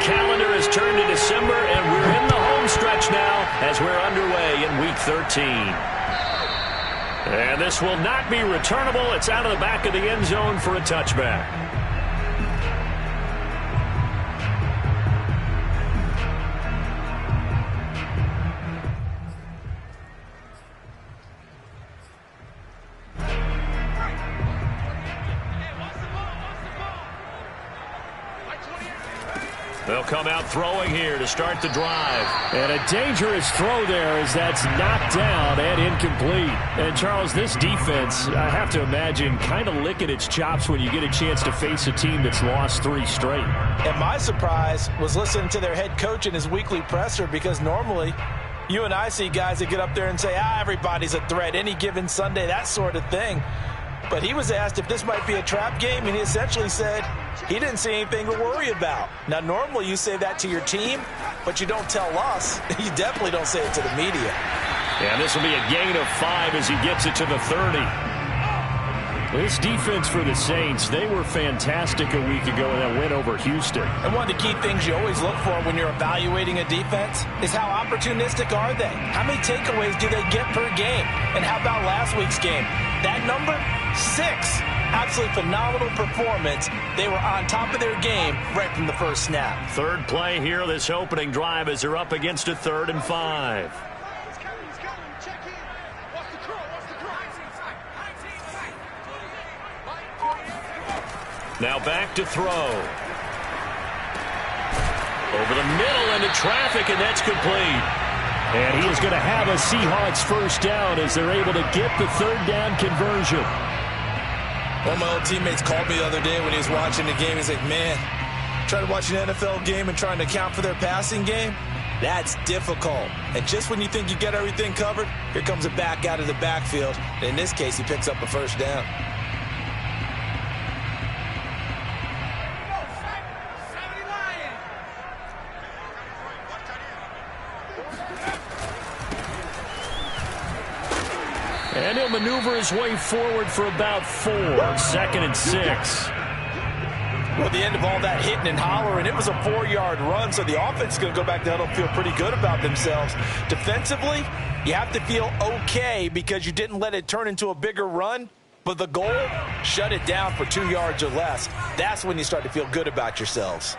calendar has turned to December, and we're in the home stretch now as we're underway in Week 13. And this will not be returnable. It's out of the back of the end zone for a touchback. They'll come out throwing here to start the drive. And a dangerous throw there as that's knocked down and incomplete. And, Charles, this defense, I have to imagine, kind of licking its chops when you get a chance to face a team that's lost 3 straight. And my surprise was listening to their head coach in his weekly presser, because normally you and I see guys that get up there and say, everybody's a threat any given Sunday, that sort of thing. But he was asked if this might be a trap game, and he essentially said he didn't see anything to worry about. Now, normally you say that to your team, but you don't tell us. You definitely don't say it to the media. And this will be a gain of 5 as he gets it to the 30. This defense for the Saints, they were fantastic a week ago in that win over Houston. And one of the key things you always look for when you're evaluating a defense is how opportunistic are they? How many takeaways do they get per game? And how about last week's game? That number? 6. Absolutely phenomenal performance. They were on top of their game right from the first snap. Third play here, this opening drive, as they're up against a 3rd and 5. Now back to throw. Over the middle into traffic, and that's complete. And he is going to have a Seahawks first down as they're able to get the 3rd down conversion. One of my old teammates called me the other day when he was watching the game. He's like, man, trying to watch an NFL game and trying to account for their passing game, that's difficult. And just when you think you get everything covered, here comes a back out of the backfield. And in this case, he picks up a first down. And he'll maneuver his way forward for about 4. 2nd and 6. Well, the end of all that hitting and hollering, it was a 4-yard run, so the offense is going to go back to huddle and feel pretty good about themselves. Defensively, you have to feel okay because you didn't let it turn into a bigger run, but the goal, shut it down for 2 yards or less. That's when you start to feel good about yourselves.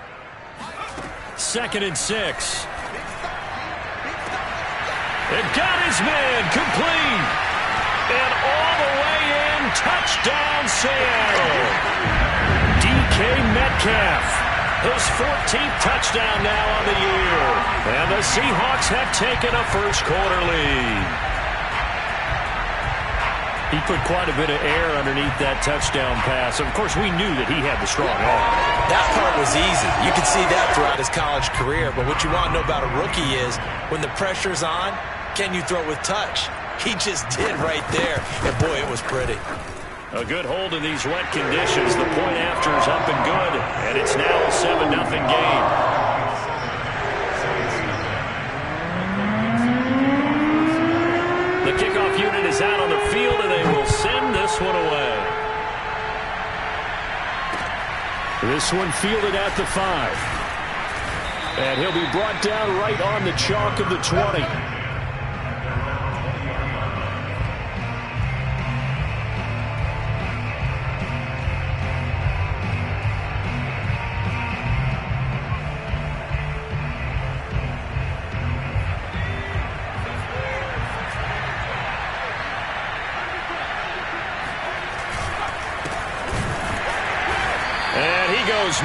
2nd and 6. And got his man complete. And all the way in, touchdown Seattle. DK Metcalf, his 14th touchdown now on the year. And the Seahawks have taken a first-quarter lead. He put quite a bit of air underneath that touchdown pass. Of course, we knew that he had the strong arm. That part was easy. You could see that throughout his college career. But what you want to know about a rookie is when the pressure's on, can you throw with touch? He just did right there. And, boy, it was pretty. A good hold in these wet conditions. The point after is up and good. And it's now a 7-0 game. The kickoff unit is out on the field, and they will send this one away. This one fielded at the 5. And he'll be brought down right on the chalk of the 20.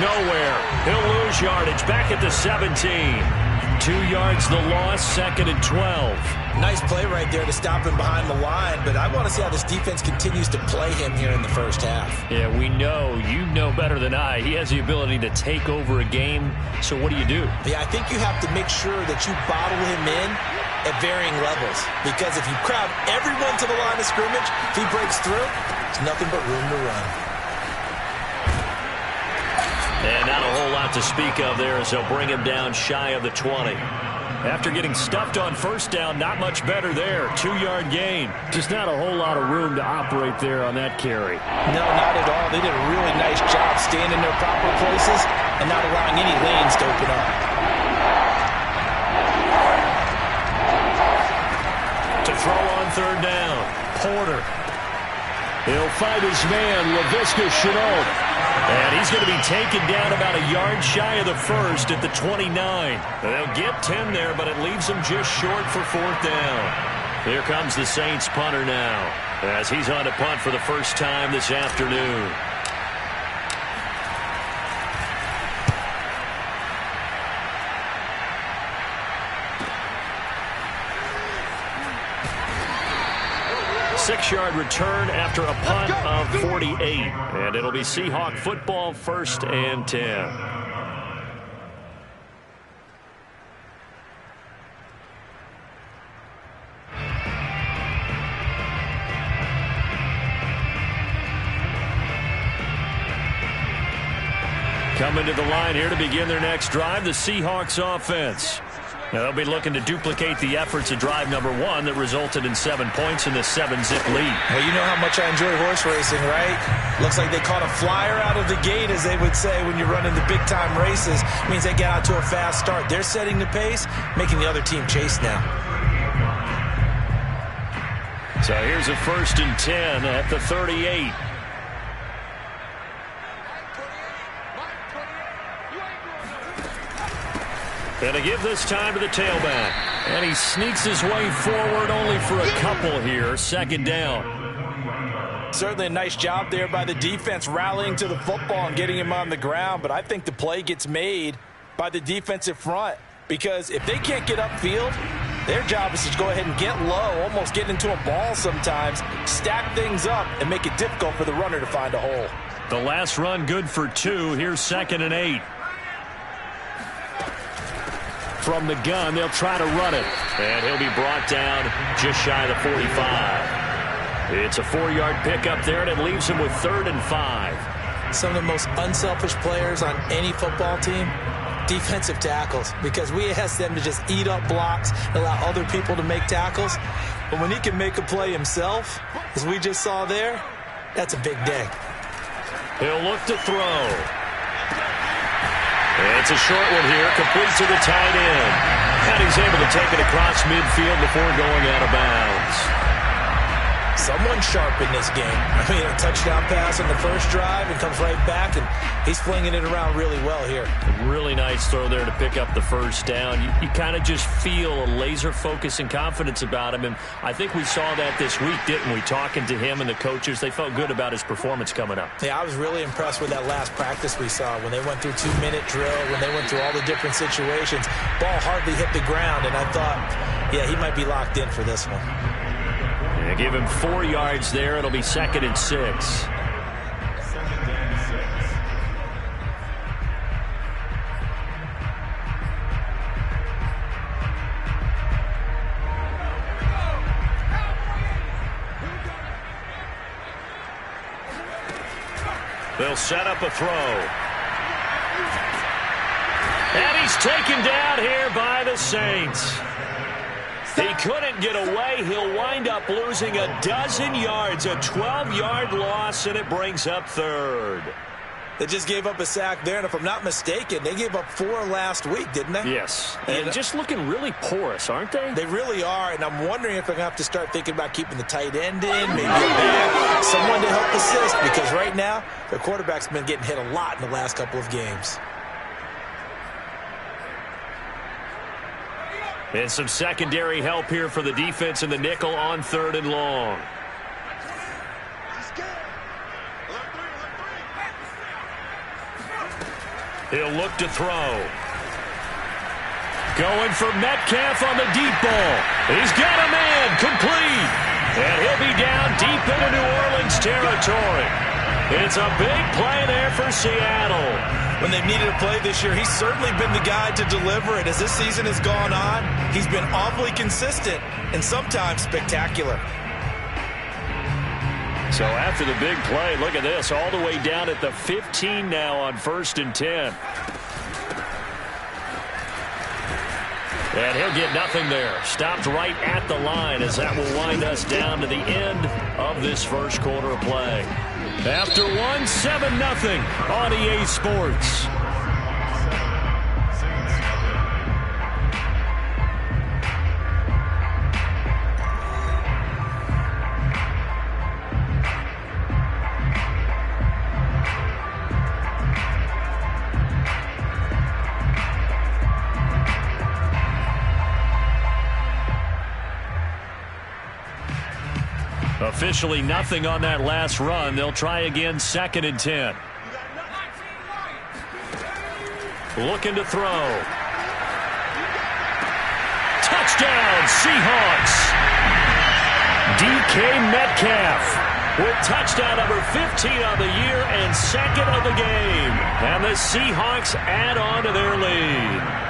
Nowhere. He'll lose yardage back at the 17. 2 yards the loss, 2nd and 12. Nice play right there to stop him behind the line, but I want to see how this defense continues to play him here in the first half. Yeah, we know. You know better than I. He has the ability to take over a game, so what do you do? Yeah, I think you have to make sure that you bottle him in at varying levels, because if you crowd everyone to the line of scrimmage, if he breaks through, there's nothing but room to run. And not a whole lot to speak of there as they'll bring him down shy of the 20. After getting stuffed on first down, not much better there. 2-yard gain. Just not a whole lot of room to operate there on that carry. No, not at all. They did a really nice job staying in their proper places and not allowing any lanes to open up. To throw on third down, Porter. He'll find his man, Laviska Shenault. And he's going to be taken down about a yard shy of the first at the 29. They'll get 10 there, but it leaves them just short for fourth down. Here comes the Saints punter now, as he's on to punt for the first time this afternoon. Six-yard return after a punt of 48. And it'll be Seahawk football, 1st and 10. Coming to the line here to begin their next drive, the Seahawks offense. Now they'll be looking to duplicate the efforts of drive number 1 that resulted in 7 points in the 7-zip lead. Well, you know how much I enjoy horse racing, right? Looks like they caught a flyer out of the gate, as they would say when you're running the big-time races. It means they get out to a fast start. They're setting the pace, making the other team chase now. So here's a 1st and 10 at the 38. And to give this time to the tailback. And he sneaks his way forward only for a couple here. 2nd down. Certainly a nice job there by the defense rallying to the football and getting him on the ground. But I think the play gets made by the defensive front. Because if they can't get upfield, their job is to go ahead and get low, almost get into a ball sometimes, stack things up, and make it difficult for the runner to find a hole. The last run good for 2. Here's 2nd and 8. From the gun, they'll try to run it. And he'll be brought down just shy of the 45. It's a 4-yard pickup there, and it leaves him with 3rd and 5. Some of the most unselfish players on any football team, defensive tackles, because we ask them to just eat up blocks, allow other people to make tackles. But when he can make a play himself, as we just saw there, that's a big day. He'll look to throw. It's a short one here, complete to the tight end. And he's able to take it across midfield before going out of bounds. Someone sharp in this game. I mean, a touchdown pass on the first drive and comes right back, and he's flinging it around really well here. A really nice throw there to pick up the first down. You kind of just feel a laser focus and confidence about him, and I think we saw that this week, didn't we? Talking to him and the coaches, they felt good about his performance coming up. Yeah, I was really impressed with that last practice we saw when they went through 2-minute drill, when they went through all the different situations. Ball hardly hit the ground, and I thought, yeah, he might be locked in for this one. Yeah, give him 4 yards there. It'll be 2nd and 6. They'll set up a throw. And he's taken down here by the Saints. He couldn't get away. He'll wind up losing a dozen yards, a 12-yard loss, and it brings up 3rd. They just gave up a sack there, and if I'm not mistaken, they gave up 4 last week, didn't they? Yes, and just looking really porous, aren't they? They really are, and I'm wondering if they're going to have to start thinking about keeping the tight end in, maybe a back, someone to help assist, because right now, their quarterback's been getting hit a lot in the last couple of games. And some secondary help here for the defense in the nickel on 3rd and long. He'll look to throw. Going for Metcalf on the deep ball. He's got a man, complete. And he'll be down deep into New Orleans territory. It's a big play there for Seattle. When they've needed a play this year, he's certainly been the guy to deliver it. As this season has gone on, he's been awfully consistent and sometimes spectacular. So after the big play, look at this, all the way down at the 15 now on 1st and 10. And he'll get nothing there. Stopped right at the line as that will wind us down to the end of this first quarter of play. After one, 7-0 on EA Sports. Officially nothing on that last run. They'll try again, 2nd and 10. Looking to throw. Touchdown, Seahawks. DK Metcalf with touchdown number 15 on the year and 2nd of the game. And the Seahawks add on to their lead.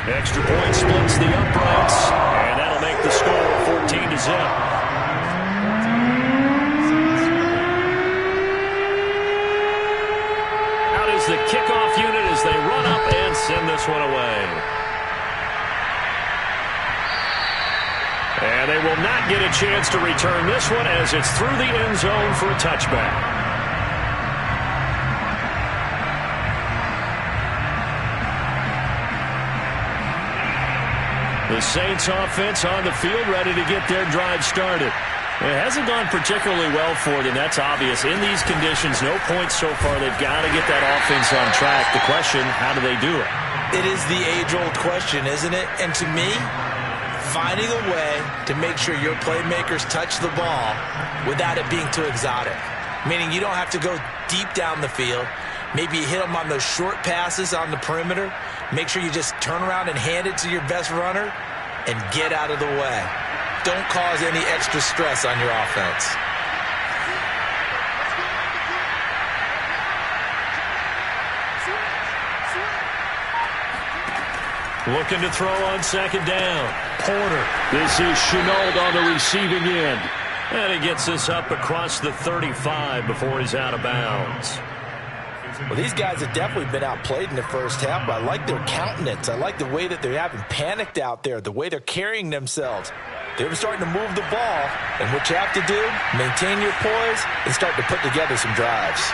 Extra point splits the uprights, and that'll make the score 14-0. Out is the kickoff unit as they run up and send this one away. And they will not get a chance to return this one as it's through the end zone for a touchback. The Saints offense on the field ready to get their drive started. It hasn't gone particularly well for them. That's obvious. In these conditions, no points so far. They've got to get that offense on track. The question, how do they do it? It is the age-old question, isn't it? And to me, finding a way to make sure your playmakers touch the ball without it being too exotic. Meaning you don't have to go deep down the field. Maybe you hit them on those short passes on the perimeter. Make sure you just turn around and hand it to your best runner and get out of the way. Don't cause any extra stress on your offense. Looking to throw on 2nd down. Porter. This is Shenault on the receiving end. And he gets this up across the 35 before he's out of bounds. Well, these guys have definitely been outplayed in the first half, but I like their countenance. I like the way that they haven't panicked out there, the way they're carrying themselves. They're starting to move the ball, and what you have to do, maintain your poise and start to put together some drives.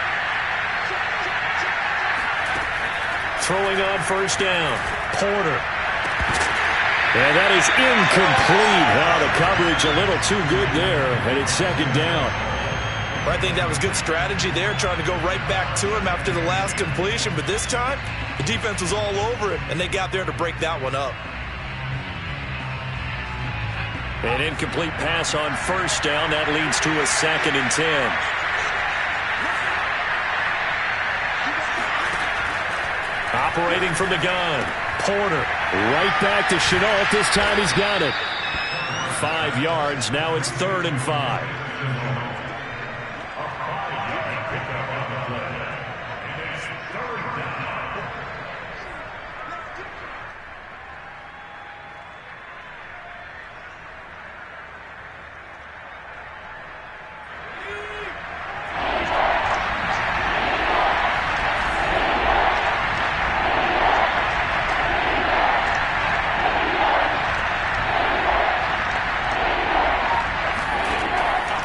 Throwing on 1st down, Porter. And that is incomplete. The coverage a little too good there, and it's 2nd down. I think that was good strategy there, trying to go right back to him after the last completion. But this time, the defense was all over it, and they got there to break that one up. An incomplete pass on 1st down. That leads to a 2nd and 10. Operating from the gun. Porter. Right back to Shenault. This time he's got it. 5 yards. Now it's 3rd and 5.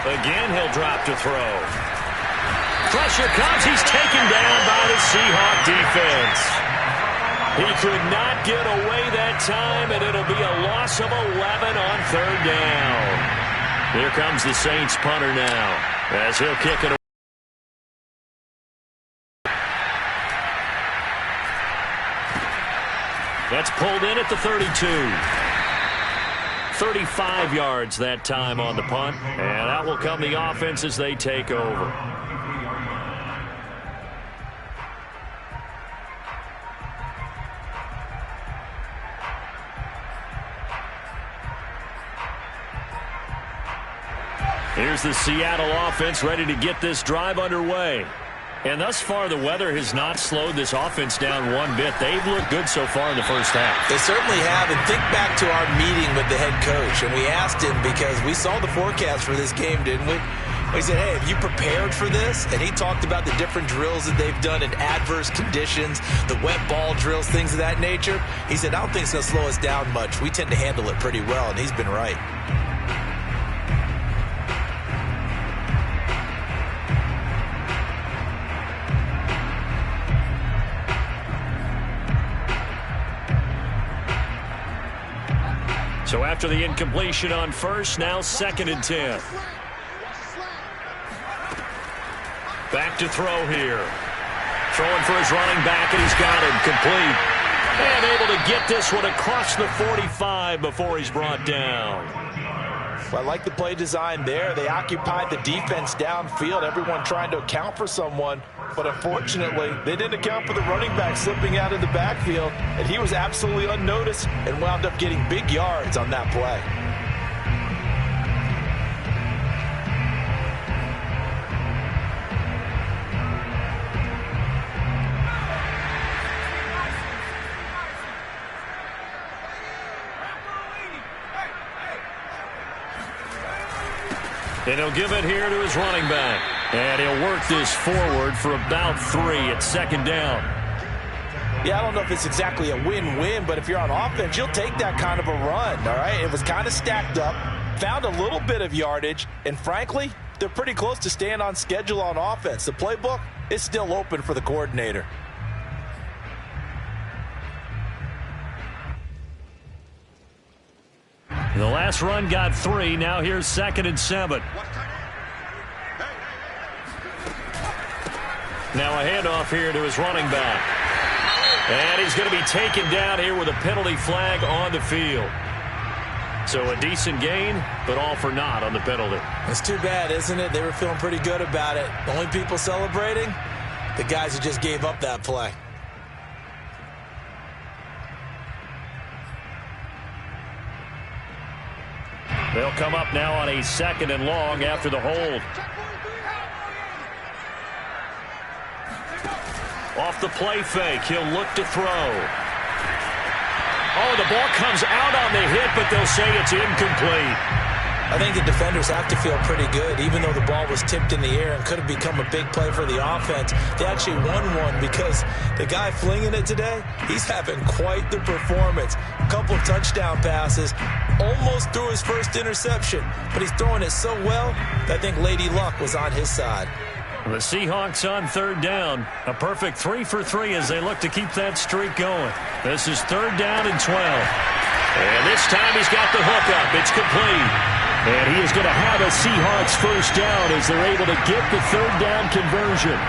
Again, he'll drop to throw. Pressure comes. He's taken down by the Seahawk defense. He could not get away that time, and it'll be a loss of 11 on 3rd down. Here comes the Saints punter now as he'll kick it away. That's pulled in at the 32. 35 yards that time on the punt, and out will come the offense as they take over. Here's the Seattle offense ready to get this drive underway. And thus far, the weather has not slowed this offense down one bit. They've looked good so far in the first half. They certainly have. And think back to our meeting with the head coach. And we asked him, because we saw the forecast for this game, didn't we? He said, hey, have you prepared for this? And he talked about the different drills that they've done in adverse conditions, the wet ball drills, things of that nature. He said, I don't think it's going to slow us down much. We tend to handle it pretty well, and he's been right. So after the incompletion on first, now 2nd and 10. Back to throw here. Throwing for his running back, and he's got him complete. And able to get this one across the 45 before he's brought down. Well, I like the play design there. They occupied the defense downfield, everyone trying to account for someone. But unfortunately, they didn't account for the running back slipping out of the backfield, and he was absolutely unnoticed and wound up getting big yards on that play. And he'll give it here to his running back. And he'll work this forward for about 3 at 2nd down. Yeah, I don't know if it's exactly a win-win, but if you're on offense, you'll take that kind of a run, all right? It was kind of stacked up, found a little bit of yardage, and frankly, they're pretty close to staying on schedule on offense. The playbook is still open for the coordinator. The last run got 3. Now here's 2nd and 7. Now a handoff here to his running back. And he's going to be taken down here with a penalty flag on the field. So a decent gain, but all for naught on the penalty. It's too bad, isn't it? They were feeling pretty good about it. The only people celebrating, the guys who just gave up that play. They'll come up now on a 2nd and long after the hold. Off the play fake, he'll look to throw. Oh, the ball comes out on the hit, but they'll say it's incomplete. I think the defenders have to feel pretty good, even though the ball was tipped in the air and could have become a big play for the offense. They actually won one because the guy flinging it today, he's having quite the performance. A couple of touchdown passes, almost threw his first interception, but he's throwing it so well that I think Lady Luck was on his side. The Seahawks on 3rd down. A perfect 3 for 3 as they look to keep that streak going. This is 3rd down and 12. And this time he's got the hook up. It's complete. And he is going to have a Seahawks first down as they're able to get the 3rd down conversion.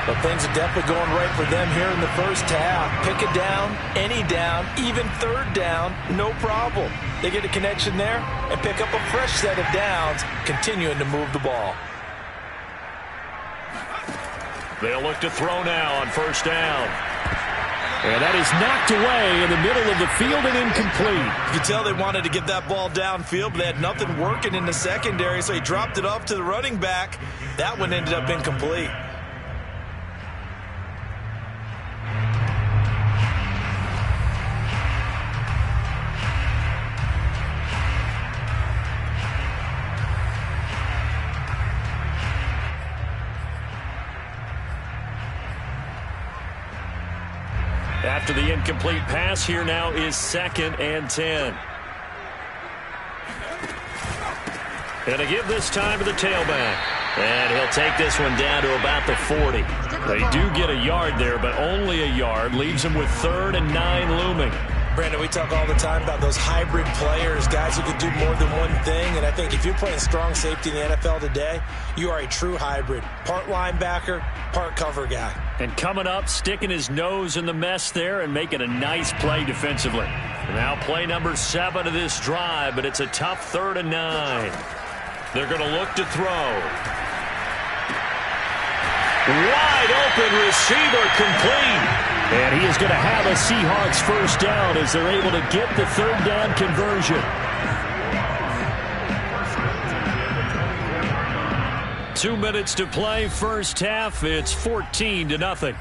But things are definitely going right for them here in the first half. Pick a down, any down, even 3rd down, no problem. They get a connection there and pick up a fresh set of downs, continuing to move the ball. They'll look to throw now on 1st down. And that is knocked away in the middle of the field and incomplete. You can tell they wanted to get that ball downfield, but they had nothing working in the secondary, so he dropped it off to the running back. That one ended up incomplete. After the incomplete pass, here now is 2nd and 10. Going to give this time to the tailback. And he'll take this one down to about the 40. They do get a yard there, but only a yard. Leaves them with 3rd and 9 looming. Brandon, we talk all the time about those hybrid players, guys who can do more than one thing. And I think if you're playing strong safety in the NFL today, you are a true hybrid. Part linebacker, part cover guy. And coming up, sticking his nose in the mess there and making a nice play defensively. Now play number 7 of this drive, but it's a tough 3rd and 9. They're going to look to throw. Wide open receiver complete. And he is going to have a Seahawks first down as they're able to get the 3rd down conversion. 2 minutes to play, first half. It's 14-0.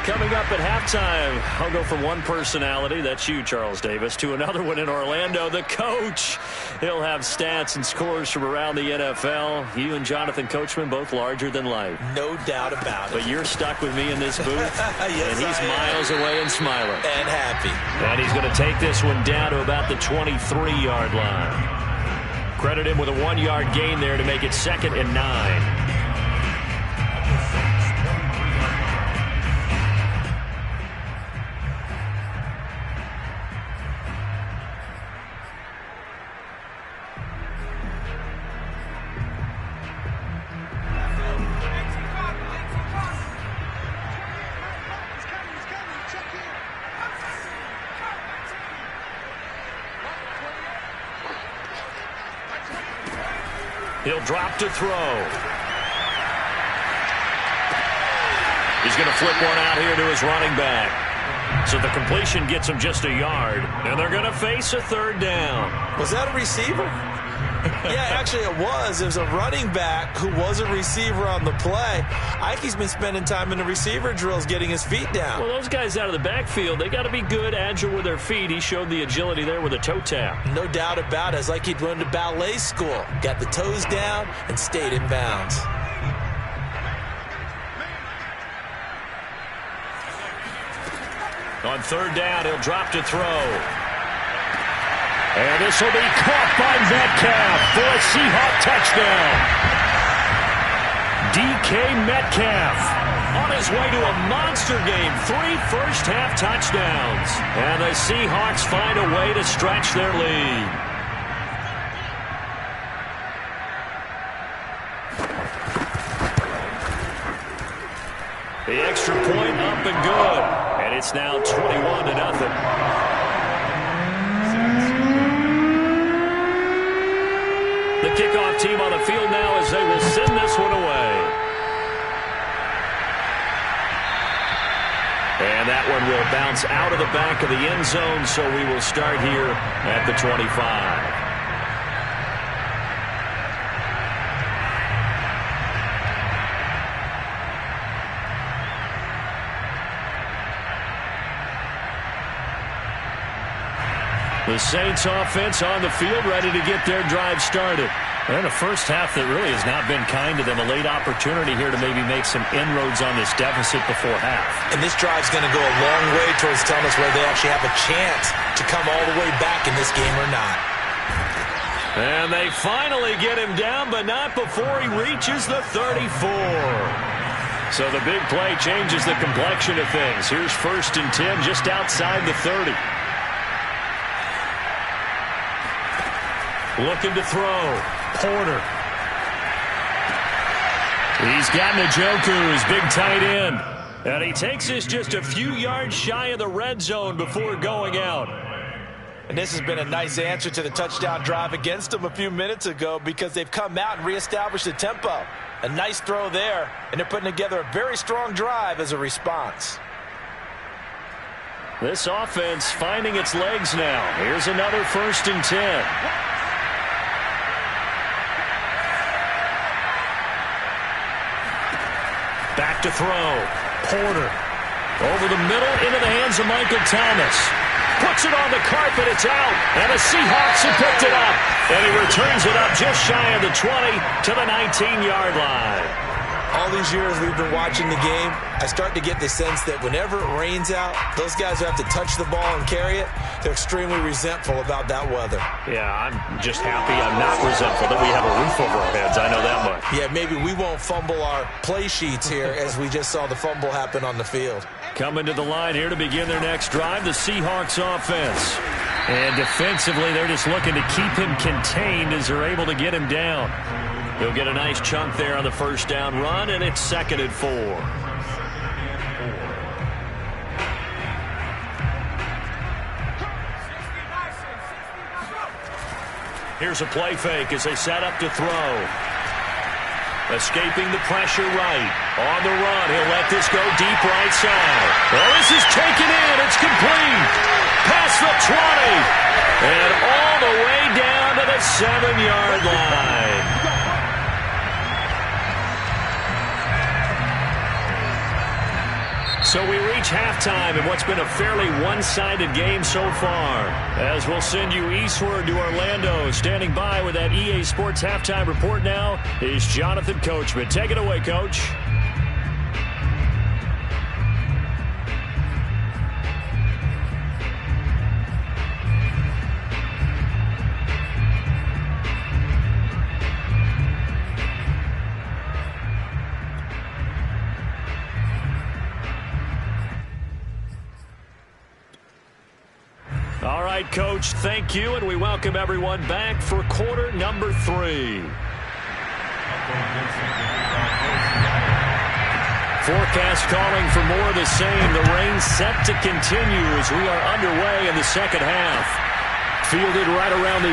Coming up at halftime, I'll go from one personality, that's you, Charles Davis, to another one in Orlando, the coach. He'll have stats and scores from around the NFL. You and Jonathan Coachman, both larger than life. No doubt about it. But you're stuck with me in this booth, yes, and he's miles away and smiling. And happy. And he's going to take this one down to about the 23-yard line. Credit him with a 1-yard gain there to make it 2nd and 9. He'll drop to throw. He's going to flip one out here to his running back. So the completion gets him just a yard, and they're going to face a 3rd down. Was that a receiver? Yeah, actually it was. It was a running back who was a receiver on the play. Ike's been spending time in the receiver drills getting his feet down. Well, those guys out of the backfield, they got to be good, agile with their feet. He showed the agility there with a toe tap. No doubt about it. It's like he'd run to ballet school. Got the toes down and stayed in bounds. On 3rd down, he'll drop to throw. And this will be caught by Metcalf for a Seahawk touchdown. DK Metcalf on his way to a monster game. 3 first-half touchdowns. And the Seahawks find a way to stretch their lead. The extra point up and good. And it's now 21-0. The kickoff team on the field now as they will send this one away. And that one will bounce out of the back of the end zone, so we will start here at the 25. The Saints offense on the field, ready to get their drive started. And a first half that really has not been kind to them. A late opportunity here to maybe make some inroads on this deficit before half. And this drive's going to go a long way towards telling us whether they actually have a chance to come all the way back in this game or not. And they finally get him down, but not before he reaches the 34. So the big play changes the complexion of things. Here's 1st and 10 just outside the 30. Looking to throw. Porter. He's got Njoku, his big tight end. And he takes this just a few yards shy of the red zone before going out. And this has been a nice answer to the touchdown drive against them a few minutes ago because they've come out and reestablished the tempo. A nice throw there, and they're putting together a very strong drive as a response. This offense finding its legs now. Here's another 1st and 10. Back to throw. Porter. Over the middle into the hands of Michael Thomas. Puts it on the carpet. It's out. And the Seahawks have picked it up. And he returns it up just shy of the 20 to the 19-yard line. All these years we've been watching the game, I start to get the sense that whenever it rains out, those guys who have to touch the ball and carry it, they're extremely resentful about that weather. Yeah, I'm just happy I'm not resentful that we have a roof over our heads. I know that much. Yeah, maybe we won't fumble our play sheets here as we just saw the fumble happen on the field. Coming to the line here to begin their next drive, the Seahawks offense. And defensively, they're just looking to keep him contained as they're able to get him down. He'll get a nice chunk there on the 1st down run, and it's 2nd and 4. Here's a play fake as they set up to throw. Escaping the pressure right. On the run, he'll let this go deep right side. Oh, this is taken in. It's complete. Past the 20. And all the way down to the 7-yard line. So we reach halftime in what's been a fairly one-sided game so far. As we'll send you eastward to Orlando. Standing by with that EA Sports halftime report now is Jonathan Coachman. Take it away, Coach. All right, Coach, thank you, and we welcome everyone back for quarter number 3. Forecast calling for more of the same. The rain set to continue as we are underway in the second half. Fielded right around the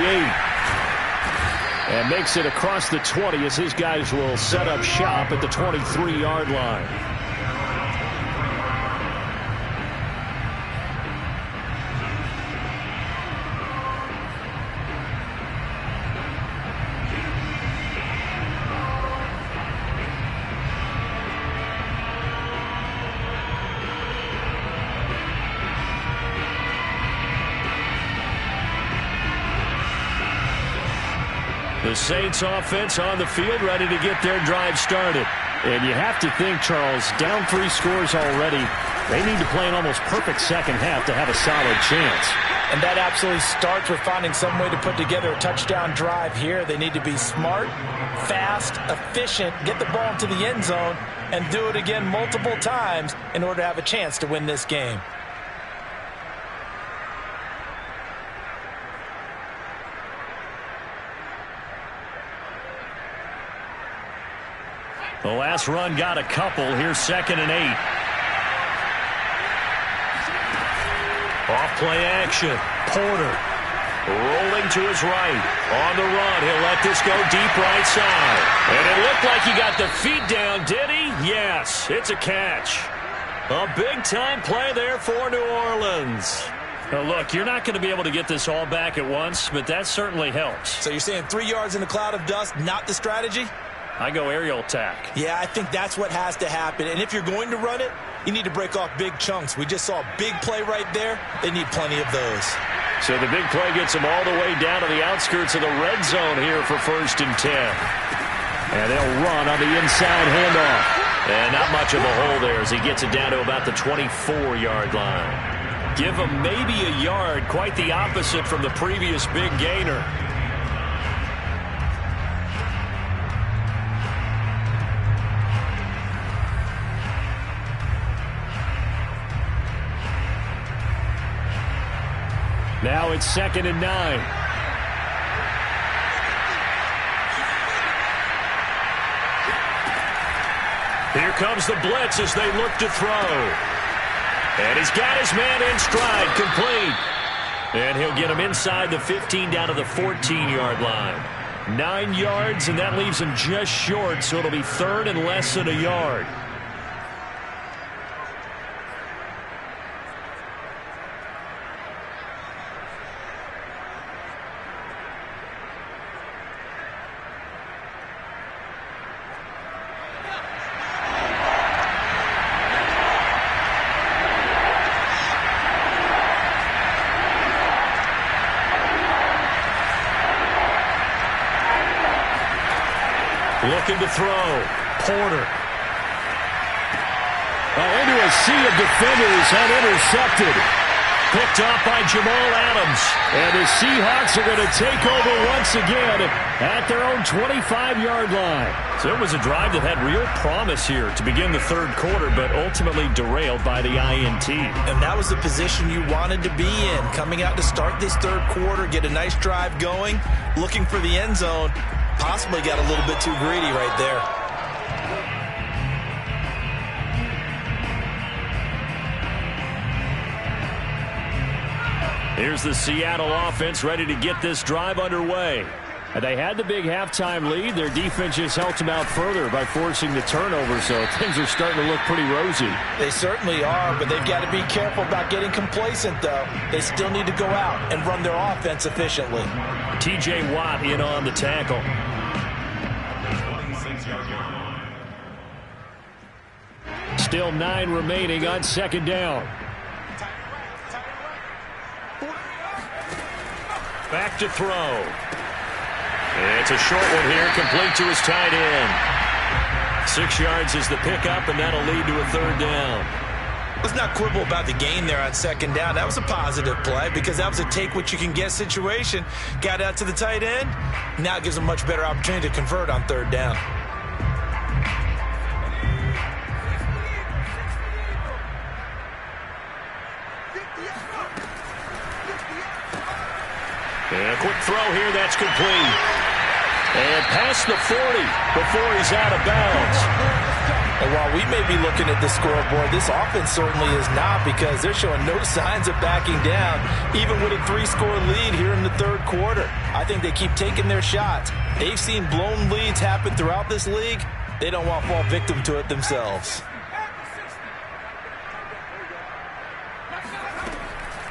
8. And makes it across the 20 as his guys will set up shop at the 23-yard line. The Saints offense on the field, ready to get their drive started. And you have to think, Charles, down 3 scores already. They need to play an almost perfect second half to have a solid chance. And that absolutely starts with finding some way to put together a touchdown drive here. They need to be smart, fast, efficient, get the ball into the end zone, and do it again multiple times in order to have a chance to win this game. The last run got a couple. Here's 2nd and 8. Off play action. Porter rolling to his right. On the run. He'll let this go deep right side. And it looked like he got the feet down, did he? Yes, it's a catch. A big-time play there for New Orleans. Now, look, you're not going to be able to get this all back at once, but that certainly helps. So you're saying 3 yards in a cloud of dust, not the strategy? I go aerial attack. Yeah, I think that's what has to happen. And if you're going to run it, you need to break off big chunks. We just saw a big play right there. They need plenty of those. So the big play gets them all the way down to the outskirts of the red zone here for 1st and 10. And they'll run on the inside handoff. And not much of a hole there as he gets it down to about the 24-yard line. Give him maybe a yard, quite the opposite from the previous big gainer. Now it's 2nd and 9. Here comes the blitz as they look to throw. And he's got his man in stride, complete. And he'll get him inside the 15 down to the 14-yard line. 9 yards, and that leaves him just short, so it'll be 3rd and less than a yard. Looking to throw. Porter. Into a sea of defenders and intercepted. Picked off by Jamal Adams. And the Seahawks are going to take over once again at their own 25-yard line. So it was a drive that had real promise here to begin the 3rd quarter, but ultimately derailed by the INT. And that was the position you wanted to be in. Coming out to start this 3rd quarter, get a nice drive going, looking for the end zone. Possibly got a little bit too greedy right there. Here's the Seattle offense ready to get this drive underway. And they had the big halftime lead. Their defense just helped them out further by forcing the turnover, so things are starting to look pretty rosy. They certainly are, but they've got to be careful about getting complacent, though. They still need to go out and run their offense efficiently. T.J. Watt in on the tackle. Still 9 remaining on second down. Back to throw. It's a short one here, complete to his tight end. 6 yards is the pickup, and that'll lead to a third down. Let's not quibble about the gain there on second down. That was a positive play because that was a take-what-you-can-get situation. Got out to the tight end. Now it gives a much better opportunity to convert on third down. And a quick throw here, that's complete. And past the 40 before he's out of bounds. And while we may be looking at the scoreboard, this offense certainly is not, because they're showing no signs of backing down, even with a 3-score lead here in the third quarter. I think they keep taking their shots. They've seen blown leads happen throughout this league. They don't want to fall victim to it themselves.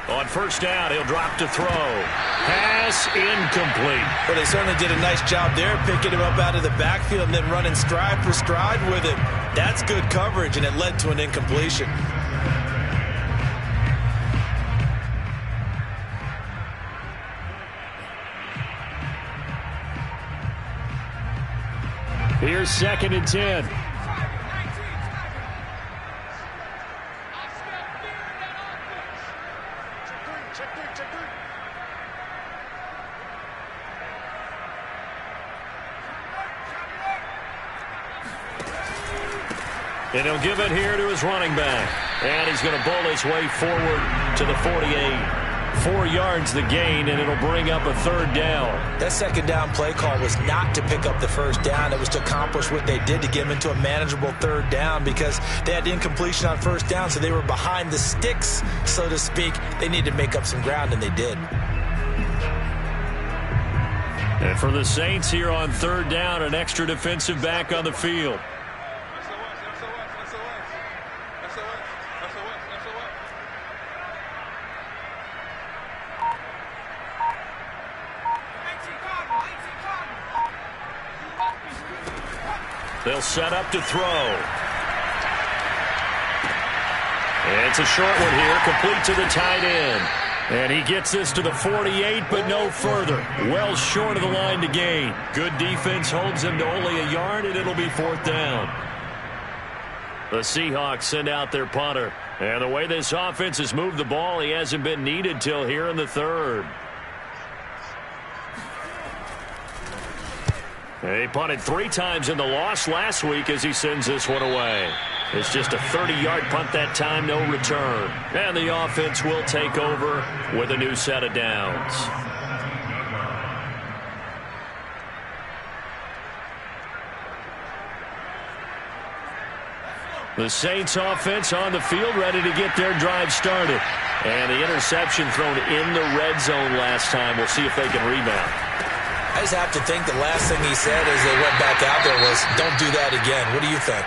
On first down, he'll drop to throw. Pass incomplete. Well, they certainly did a nice job there, picking him up out of the backfield and then running stride for stride with him. That's good coverage, and it led to an incompletion. Here's 2nd and 10. And he'll give it here to his running back. And he's going to bowl his way forward to the 48. 4 yards the gain, and it'll bring up a third down. That second down play call was not to pick up the first down. It was to accomplish what they did, to get them into a manageable third down, because they had incompletion on first down, so they were behind the sticks, so to speak. They needed to make up some ground, and they did. And for the Saints here on third down, an extra defensive back on the field. They'll set up to throw. And it's a short one here, complete to the tight end. And he gets this to the 48, but no further. Well short of the line to gain. Good defense holds him to only a yard, and it'll be 4th down. The Seahawks send out their punter. And the way this offense has moved the ball, he hasn't been needed till here in the third. He punted 3 times in the loss last week as he sends this one away. It's just a 30-yard punt that time, no return. And the offense will take over with a new set of downs. The Saints offense on the field, ready to get their drive started. And the interception thrown in the red zone last time. We'll see if they can rebound. I just have to think the last thing he said as they went back out there was, don't do that again. What do you think?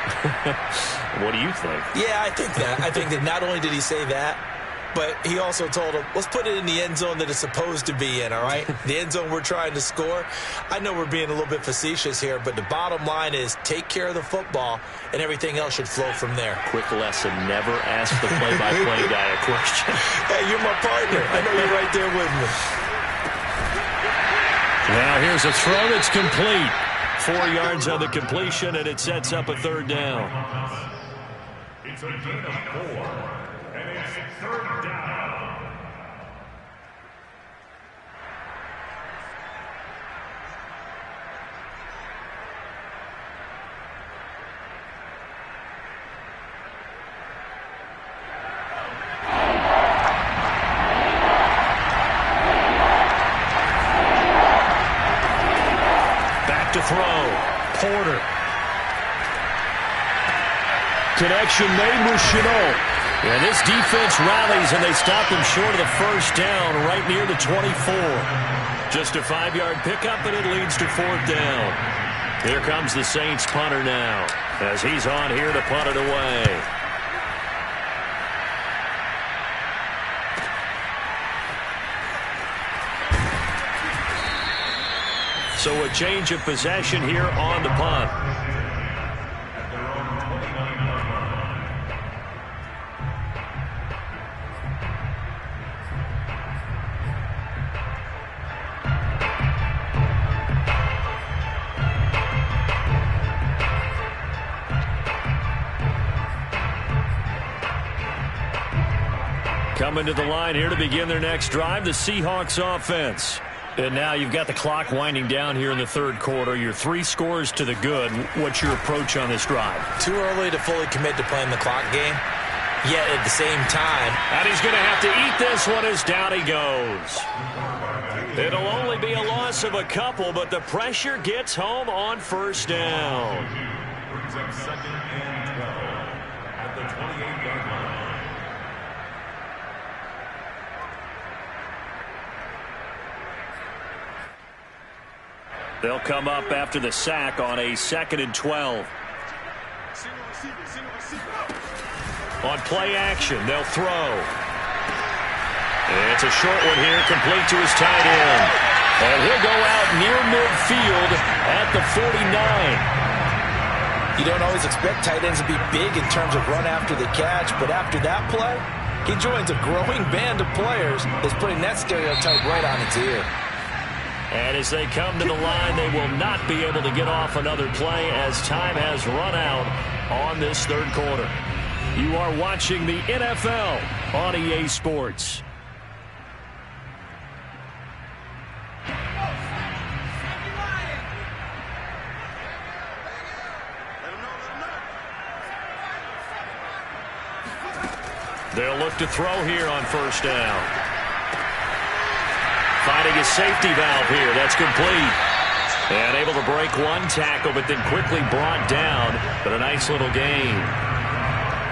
What do you think? Yeah, I think that. I think that not only did he say that, but he also told him, let's put it in the end zone that it's supposed to be in, all right? The end zone we're trying to score. I know we're being a little bit facetious here, but the bottom line is take care of the football, and everything else should flow from there. Quick lesson, never ask the play-by-play guy a question. Hey, you're my partner. I know you're right there with me. Now here's a throw that's complete. 4 yards on the completion, and it sets up a third down. It's a gain of 4, and it's third down. To throw. Porter. Connection made with Shenault. And this defense rallies, and they stop him short of the first down right near the 24. Just a 5-yard pickup, and it leads to 4th down. Here comes the Saints punter now, as he's on here to punt it away. So a change of possession here on the punt. Coming to the line here to begin their next drive, the Seahawks offense. And now you've got the clock winding down here in the third quarter. You're 3 scores to the good. What's your approach on this drive? Too early to fully commit to playing the clock game. Yet at the same time. And he's going to have to eat this one as down he goes. It'll only be a loss of a couple, but the pressure gets home on first down. Brings up 2nd and 12 at the 28-yard line. They'll come up after the sack on a 2nd and 12. On play action, they'll throw. It's a short one here, complete to his tight end. And he'll go out near midfield at the 49. You don't always expect tight ends to be big in terms of run after the catch, but after that play, he joins a growing band of players that's putting that stereotype right on its ear. And as they come to the line, they will not be able to get off another play as time has run out on this third quarter. You are watching the NFL on EA Sports. They'll look to throw here on first down. Finding a safety valve here. That's complete. And able to break one tackle, but then quickly brought down. But a nice little gain.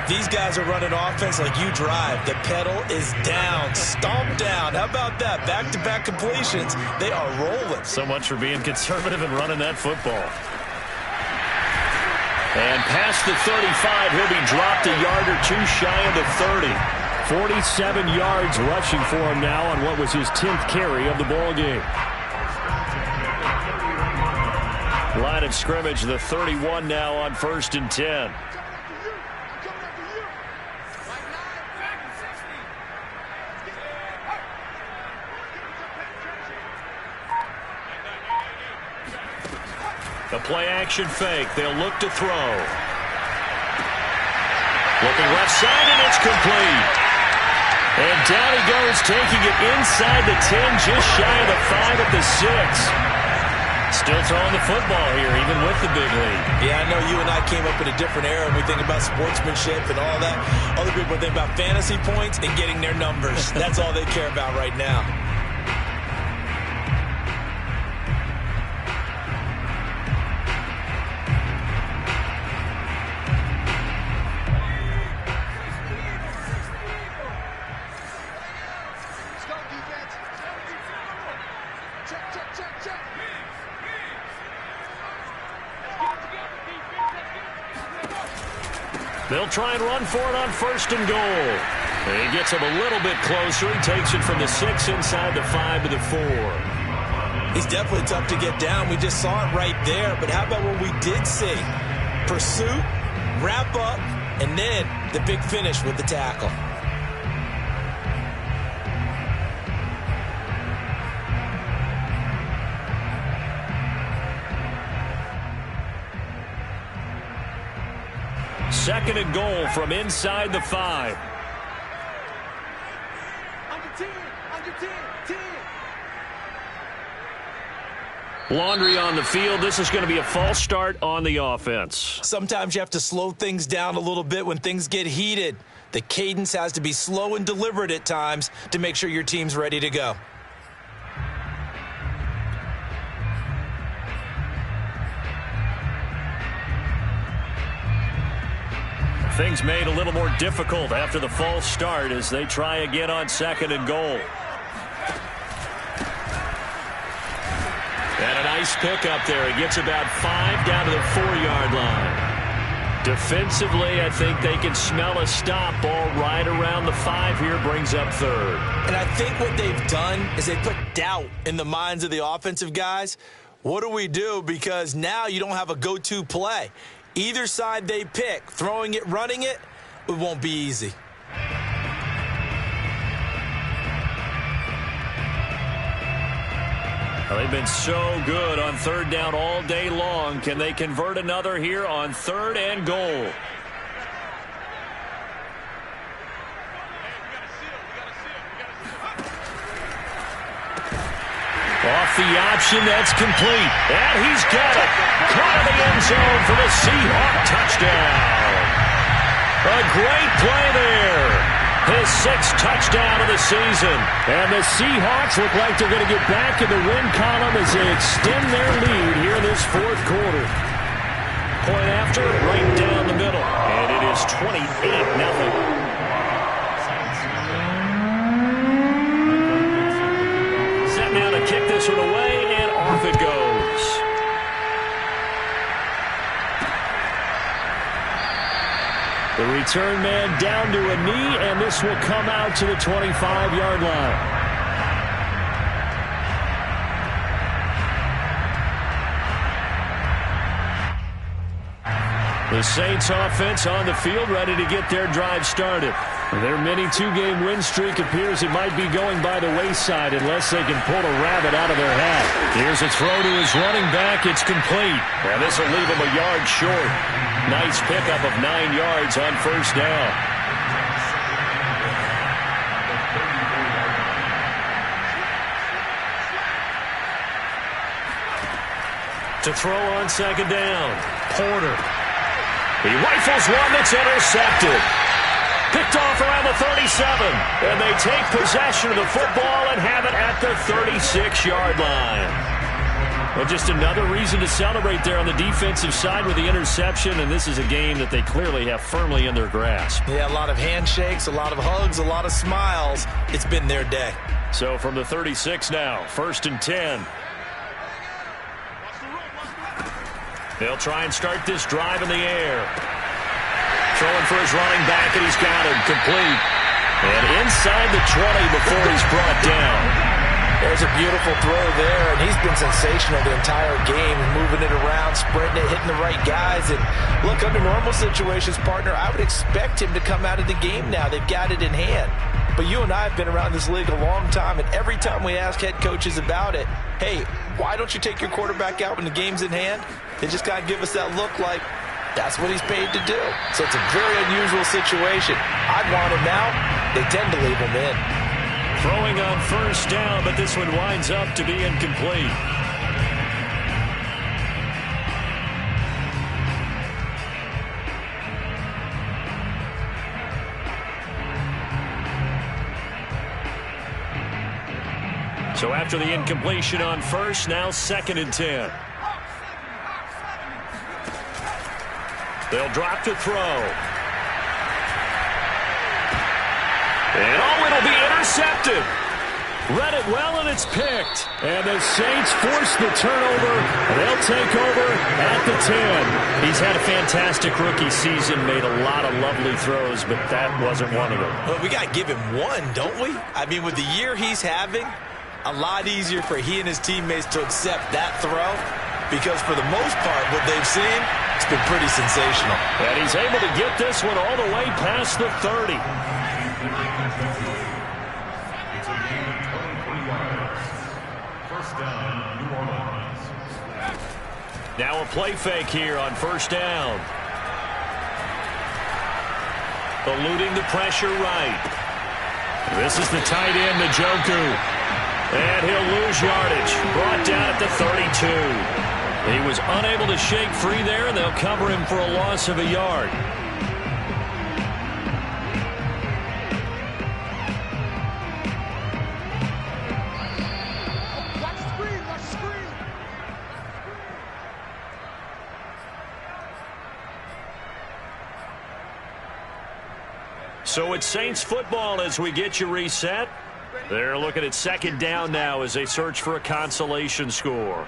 These guys are running offense like you drive. The pedal is down, stomp down. How about that? Back-to-back completions. They are rolling. So much for being conservative and running that football. And past the 35, he'll be dropped a yard or two shy of the 30. 47 yards rushing for him now on what was his 10th carry of the ball game. Line of scrimmage, the 31 now on 1st and 10. The play action fake. They'll look to throw. Looking left side, and it's complete. And down he goes, taking it inside the 10, just shy of the 5 at the 6. Still throwing the football here, even with the big lead. Yeah, I know you and I came up in a different era, and we think about sportsmanship and all that. Other people think about fantasy points and getting their numbers. That's all they care about right now. They'll try and run for it on 1st and goal. And he gets him a little bit closer. He takes it from the 6 inside the 5 to the 4. He's definitely tough to get down. We just saw it right there. But how about what we did see? Pursuit, wrap up, and then the big finish with the tackle. Second and goal from inside the 5. Laundry on the field. This is going to be a false start on the offense. Sometimes you have to slow things down a little bit when things get heated. The cadence has to be slow and deliberate at times to make sure your team's ready to go. Things made a little more difficult after the false start as they try again on 2nd and goal. And a nice pickup there. He gets about 5 down to the 4-yard line. Defensively, I think they can smell a stop. Ball right around the 5 here, brings up 3rd. And I think what they've done is they put doubt in the minds of the offensive guys. What do we do? Because now you don't have a go-to play. Either side they pick, throwing it, running it, it won't be easy. Well, they've been so good on 3rd down all day long. Can they convert another here on 3rd and goal? off the option. That's complete. And he's got it. Caught in the end zone for the Seahawk touchdown. A great play there. His 6th touchdown of the season. And the Seahawks look like they're going to get back in the win column as they extend their lead here in this 4th quarter. Point after, right down the middle. And it is 28-0. Now to kick this one away, and off it goes. The return man down to a knee, and this will come out to the 25-yard line. The Saints offense on the field, ready to get their drive started. Their mini 2-game win streak appears it might be going by the wayside unless they can pull a rabbit out of their hat. Here's a throw to his running back. It's complete. And this will leave him a yard short. Nice pickup of 9 yards on first down. To throw on second down, Porter. He rifles one that's intercepted. Picked off around the 37. And they take possession of the football and have it at the 36-yard line. Well, just another reason to celebrate there on the defensive side with the interception. And this is a game that they clearly have firmly in their grasp. Yeah, a lot of handshakes, a lot of hugs, a lot of smiles. It's been their day. So from the 36 now, 1st and 10. They'll try and start this drive in the air. Throwing for his running back, and he's got him complete. And inside the 20 before he's brought down. There's a beautiful throw there, and he's been sensational the entire game, moving it around, sprinting it, hitting the right guys. And look, under normal situations, partner, I would expect him to come out of the game now. They've got it in hand. But you and I have been around this league a long time, and every time we ask head coaches about it, hey, why don't you take your quarterback out when the game's in hand? They just got to give us that look like that's what he's paid to do. So it's a very unusual situation. I'd want him now. They tend to leave him in. Throwing on first down, but this one winds up to be incomplete. So after the incompletion on first, now 2nd and 10. They'll drop to throw. And oh, it'll be intercepted. Read it well, and it's picked. And the Saints force the turnover. They'll take over at the 10. He's had a fantastic rookie season, made a lot of lovely throws, but that wasn't one of them. Well, we got to give him one, don't we? I mean, with the year he's having, a lot easier for he and his teammates to accept that throw, because for the most part, what they've seen, it's been pretty sensational. And he's able to get this one all the way past the 30. First down, New Orleans. Now a play fake here on first down. Eluding the pressure right. This is the tight end, Njoku. And he'll lose yardage. Brought down at the 32. He was unable to shake free there, and they'll cover him for a loss of a yard. So it's Saints football as we get you reset. They're looking at 2nd down now as they search for a consolation score.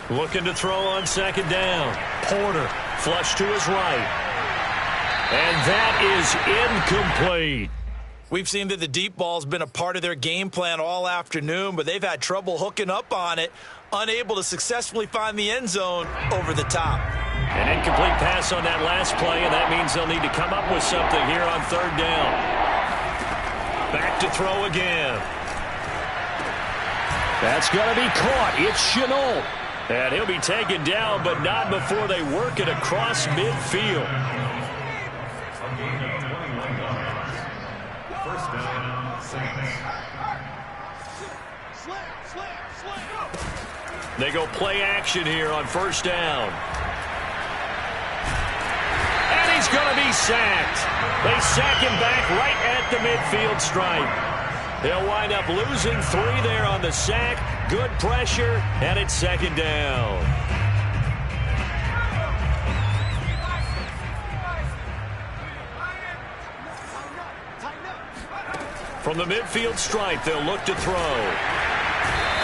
Looking to throw on 2nd down. Porter, flush to his right. And that is incomplete. We've seen that the deep ball's been a part of their game plan all afternoon, but they've had trouble hooking up on it, unable to successfully find the end zone over the top. An incomplete pass on that last play, and that means they'll need to come up with something here on 3rd down. Back to throw again. That's going to be caught. It's Shenault. And he'll be taken down, but not before they work it across midfield. First down, Saints. They go play action here on first down. And he's going to be sacked. They sack him back right at the midfield stripe. They'll wind up losing 3 there on the sack. Good pressure, and it's second down. From the midfield stripe, they'll look to throw.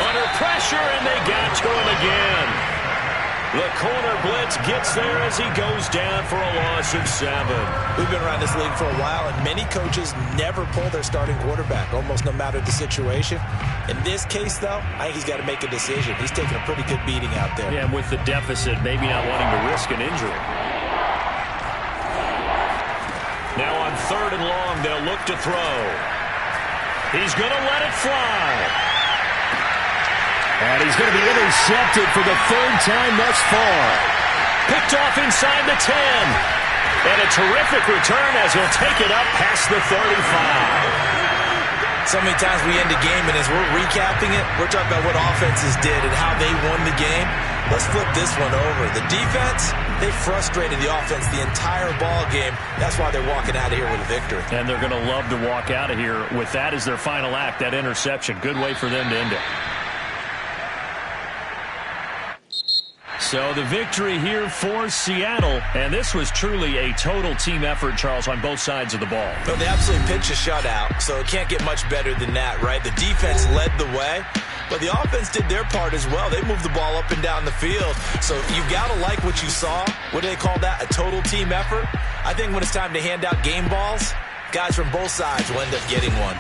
Under pressure, and they got to him again. The corner blitz gets there as he goes down for a loss of 7. We've been around this league for a while, and many coaches never pull their starting quarterback, almost no matter the situation. In this case, though, I think he's got to make a decision. He's taking a pretty good beating out there. Yeah, and with the deficit, maybe not wanting to risk an injury. Now on 3rd and long, they'll look to throw. He's going to let it fly. And he's going to be intercepted for the 3rd time thus far. Picked off inside the 10. And a terrific return as he'll take it up past the 35. So many times we end a game, and as we're recapping it, we're talking about what offenses did and how they won the game. Let's flip this one over. The defense, they frustrated the offense the entire ball game. That's why they're walking out of here with a victory. And they're going to love to walk out of here with that as their final act, that interception. Good way for them to end it. So the victory here for Seattle, and this was truly a total team effort, Charles, on both sides of the ball. Well, they absolutely pitched a shutout, so it can't get much better than that, right? The defense led the way, but the offense did their part as well. They moved the ball up and down the field, so you've got to like what you saw. What do they call that? A total team effort? I think when it's time to hand out game balls, guys from both sides will end up getting one.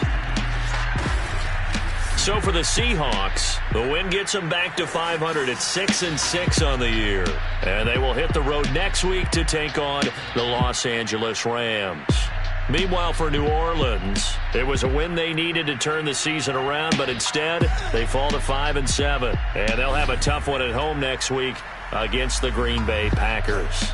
So for the Seahawks, the win gets them back to 500 at 6-6 on the year. And they will hit the road next week to take on the Los Angeles Rams. Meanwhile, for New Orleans, it was a win they needed to turn the season around, but instead they fall to 5-7. And they'll have a tough one at home next week against the Green Bay Packers.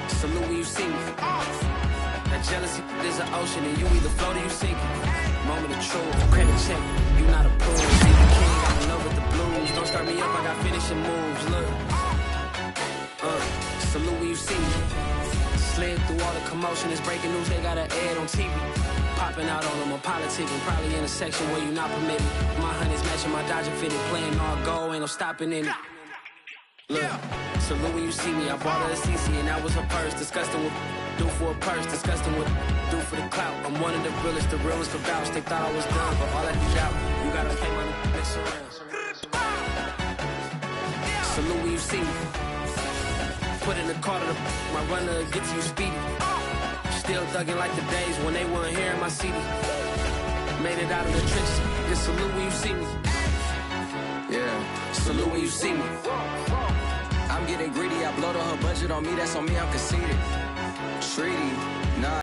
Salute when you see me. That jealousy is an ocean, and you either float or you sink it. Moment of truth, credit check, you not approved. See the king, I'm in love with the blues. Don't start me up, I got finishing moves. Look, salute when you see me. Slid through all the commotion, it's breaking news, they got an ad on TV. Popping out on them, I'm politicking, probably in a section where you not permitted. My honey's matching my Dodger fitted, playing all go, ain't no stopping in it. Look, salute when you see me. I bought her a CC and that was her purse. Disgusting with do for a purse. Disgusting with do for the clout. I'm one of the realest for vouch. They thought I was done, but all I do out. You gotta pay money, mix around. Salute when you see me. Put in the car to my runner, get to you speedy. Still thugging like the days when they weren't here in my city. Made it out of the trenches. Just salute when you see me. Yeah, salute when you see me. I'm getting greedy, I blowed on her budget on me, that's on me, I'm conceited. Treaty,